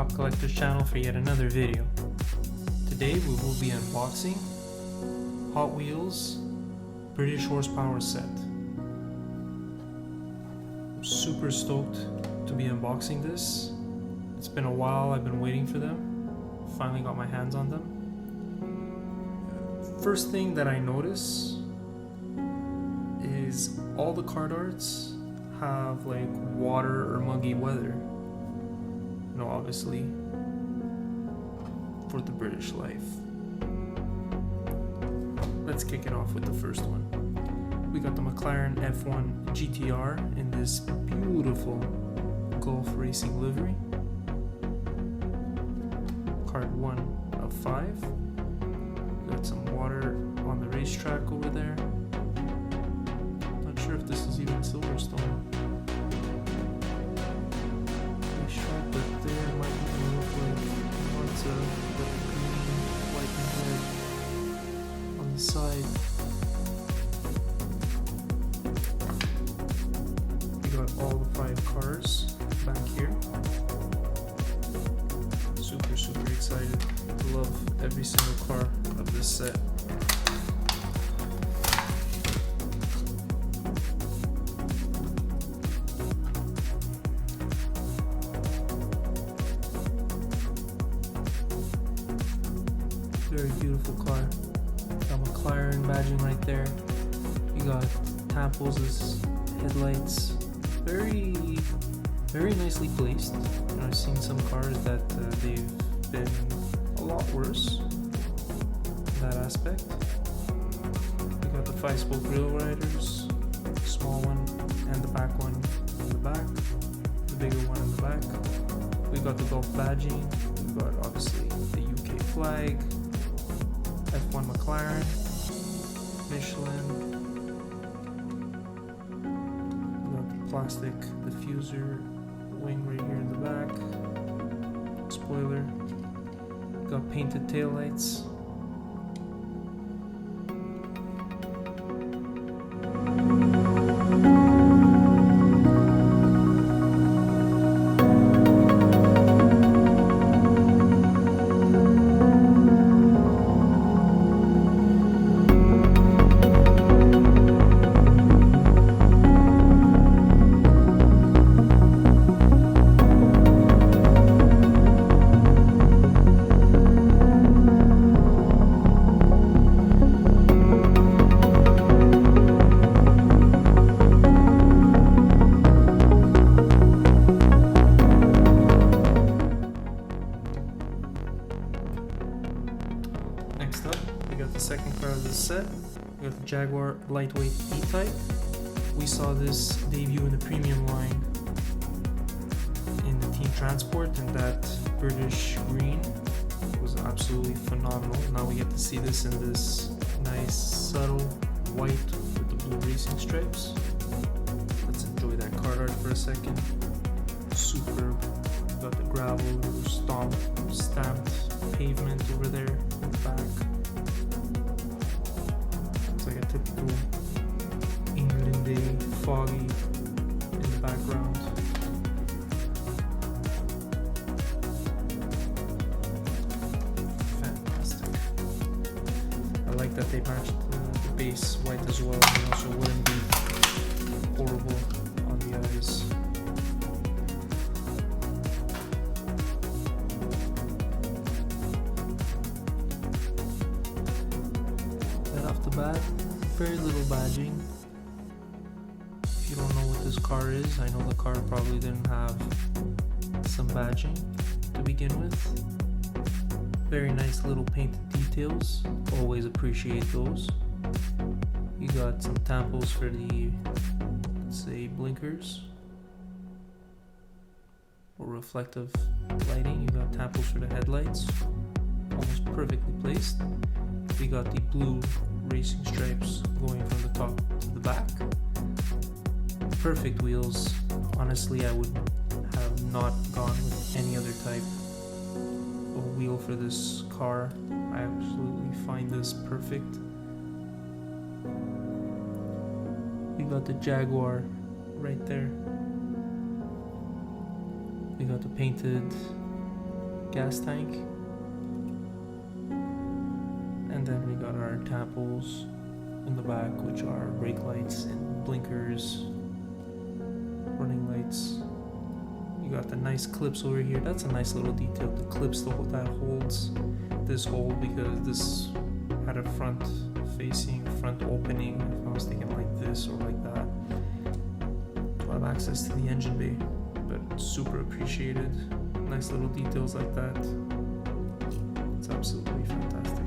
Top Collector's channel for yet another video. Today we will be unboxing Hot Wheels British Horsepower set. I'm super stoked to be unboxing this. It's been a while, I've been waiting for them. Finally got my hands on them. First thing that I notice is all the card arts have like water or muggy weather. No, obviously for the British life. Let's kick it off with the first one. We got the McLaren F1 GTR in this beautiful Golf racing livery. Card 1 of 5. Got some water on the racetrack over there. Not sure if this is even Silverstone. Racetrack, but there might even look like lots of green, white, and red on the side. We got all the 5 cars back here. Super excited. Love every single car of this set. Very beautiful car. Got McLaren badging right there. You got tampos as headlights. Very nicely placed. You know, I've seen some cars that they've been a lot worse in that aspect. We got the 5-spoke wheel riders, the small one and the back one in the back, the bigger one in the back. We got the Golf badging. We got obviously the UK flag, F1 McLaren, Michelin. We got the plastic diffuser wing right here in the back, spoiler. Got painted taillights. Next up, we got the second car of this set. We got the Jaguar lightweight EType. We saw this debut in the premium line in the Team Transport, and that British green was absolutely phenomenal. Now we get to see this in this nice subtle white with the blue racing stripes. Let's enjoy that card art for a second. Superb. Got the gravel stamped pavement over there in the back. Looks like a typical England day, foggy in the background. Fantastic. I like that they matched the base white as well, you know, so it wouldn't be horrible on the eyes. Off the bat, very little badging. If you don't know what this car is, I know the car probably didn't have some badging to begin with. Very nice little painted details, always appreciate those. You got some tampos for the, let's say, blinkers or reflective lighting. You got tampos for the headlights, almost perfectly placed. We got the blue racing stripes going from the top to the back. Perfect wheels. Honestly, I would have not gone with any other type of wheel for this car. I absolutely find this perfect. We got the Jaguar right there. We got the painted gas tank. And then we got our tapples in the back, which are brake lights and blinkers, running lights. You got the nice clips over here. That's a nice little detail. The clips that holds this hole, because this had a front opening. If I was thinking like this or like that, to have access to the engine bay. But super appreciated. Nice little details like that. It's absolutely fantastic.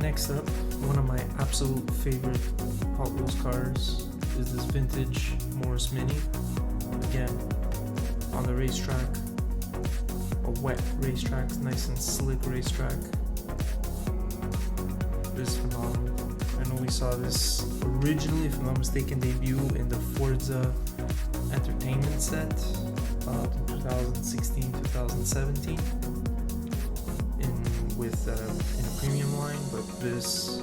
Next up, one of my absolute favorite Hot Wheels cars is this vintage Morris Mini. Again, on the racetrack, a wet racetrack, nice and slick racetrack. This is phenomenal. I know we saw this originally, if I'm not mistaken, debut in the Forza Entertainment set in 2016, 2017. In a premium line, but this,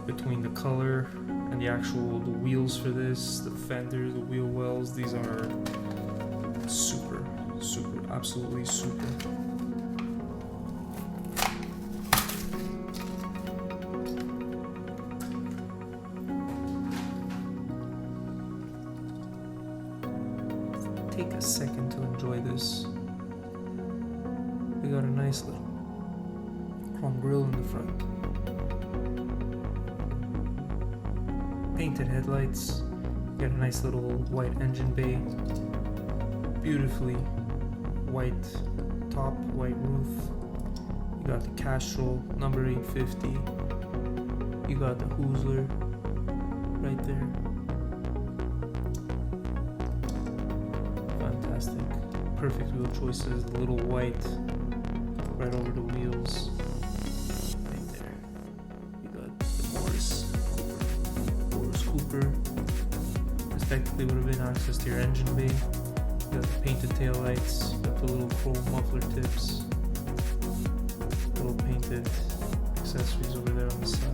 between the color and the wheels for this, the fender, the wheel wells, these are super, absolutely super. Take a second to enjoy this. We got a nice little chrome grille in the front, painted headlights, got a nice little white engine bay, beautifully white top, white roof. You got the Castrol number 850, you got the Hoosler right there. Fantastic, perfect wheel choices, the little white right over the wheels. This technically would have been access to your engine bay. You got the painted tail lights, you got the little chrome muffler tips, little painted accessories over there on the side.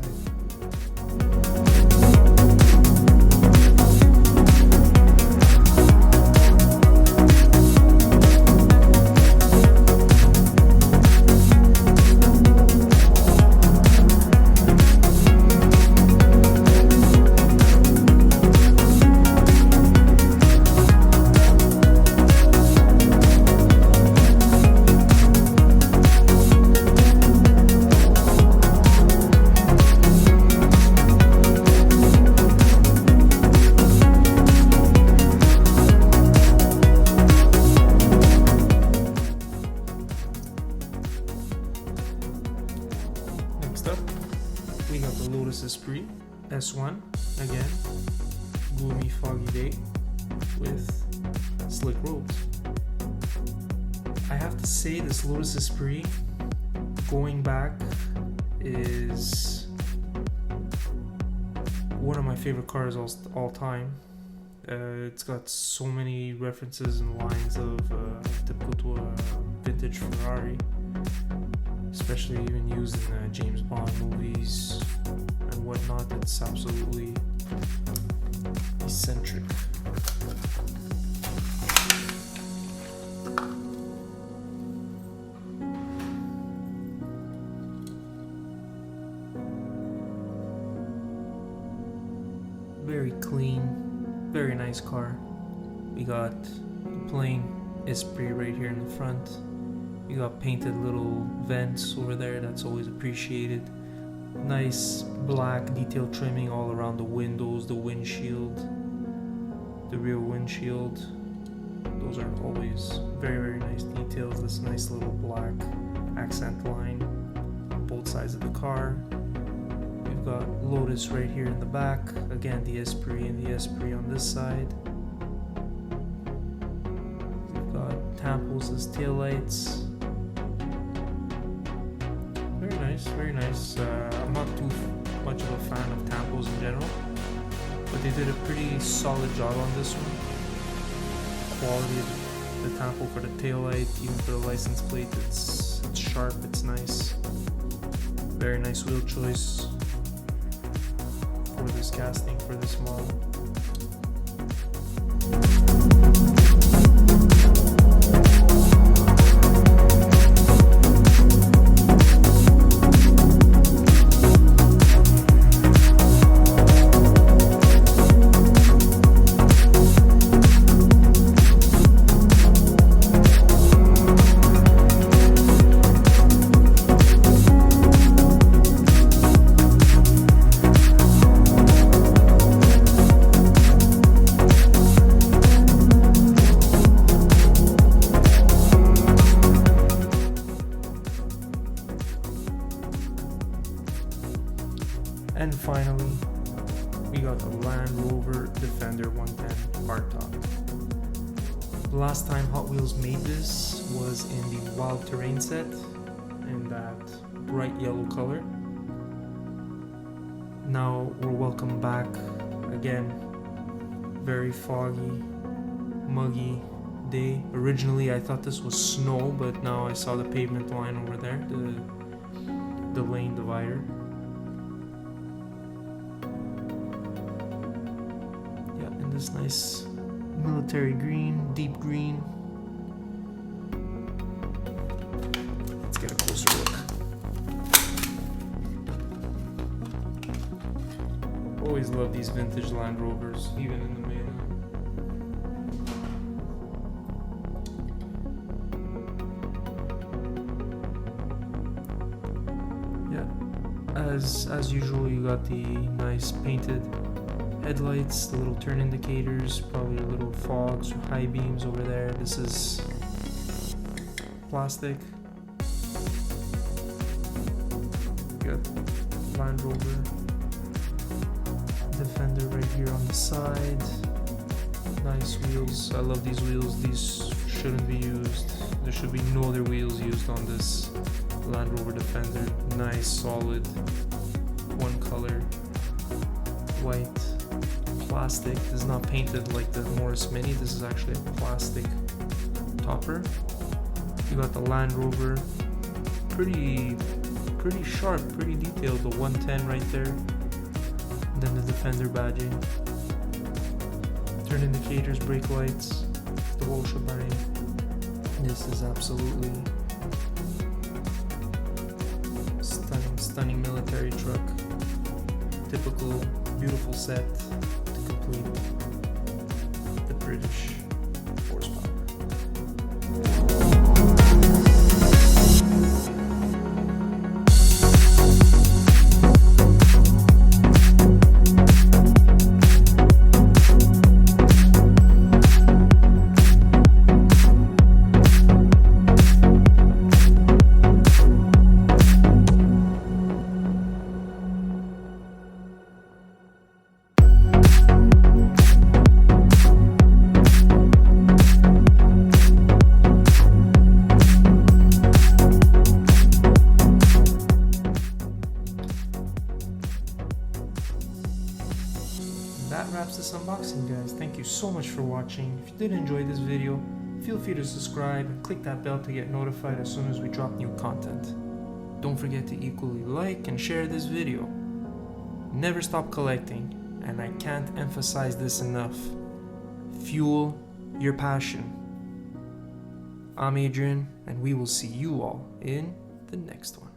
We got the Lotus Esprit S1, again, gloomy foggy day with slick roads. I have to say this Lotus Esprit, going back, is one of my favorite cars all time. It's got so many references and lines of typical to a vintage Ferrari, especially even used in James Bond movies and whatnot. It's absolutely eccentric. Very clean, very nice car. We got the plain Esprit right here in the front. You got painted little vents over there, that's always appreciated. Nice black detail trimming all around the windows, the windshield, the rear windshield. Those are always very, very nice details. This nice little black accent line. sides of the car. We've got Lotus right here in the back. Again, the Esprit and the Esprit on this side. We've got Tampos as taillights. Very nice, very nice. I'm not too much of a fan of Tampos in general, but they did a pretty solid job on this one. Quality of the Tampo for the taillight, even for the license plate, it's sharp, it's nice. Very nice wheel choice for this casting, for this model. And finally, we got the Land Rover Defender 110 hardtop. The last time Hot Wheels made this was in the Wild Terrain set, in that bright yellow color. Now we're welcome back again. Very foggy, muggy day. Originally I thought this was snow, but now I saw the pavement line over there, the lane divider. This nice military green, deep green. Let's get a closer look. Always love these vintage Land Rovers, even in the mail. Yeah, as usual, you got the nice painted headlights, the little turn indicators, probably a little fogs, high beams over there. This is plastic. Got Land Rover Defender right here on the side. Nice wheels. I love these wheels. These shouldn't be used. There should be no other wheels used on this Land Rover Defender. Nice, solid, one color, white. Plastic. This is not painted like the Morris Mini. This is actually a plastic topper. You got the Land Rover, pretty sharp, pretty detailed. The 110 right there. And then the Defender badging. Turn indicators, brake lights, the whole shebang. This is absolutely stunning military truck. Typical, beautiful set. The British horsepower. That wraps this unboxing, guys. Thank you so much for watching. If you did enjoy this video, feel free to subscribe and click that bell to get notified as soon as we drop new content. Don't forget to equally like and share this video. Never stop collecting, and I can't emphasize this enough. Fuel your passion. I'm Adrian, and we will see you all in the next one.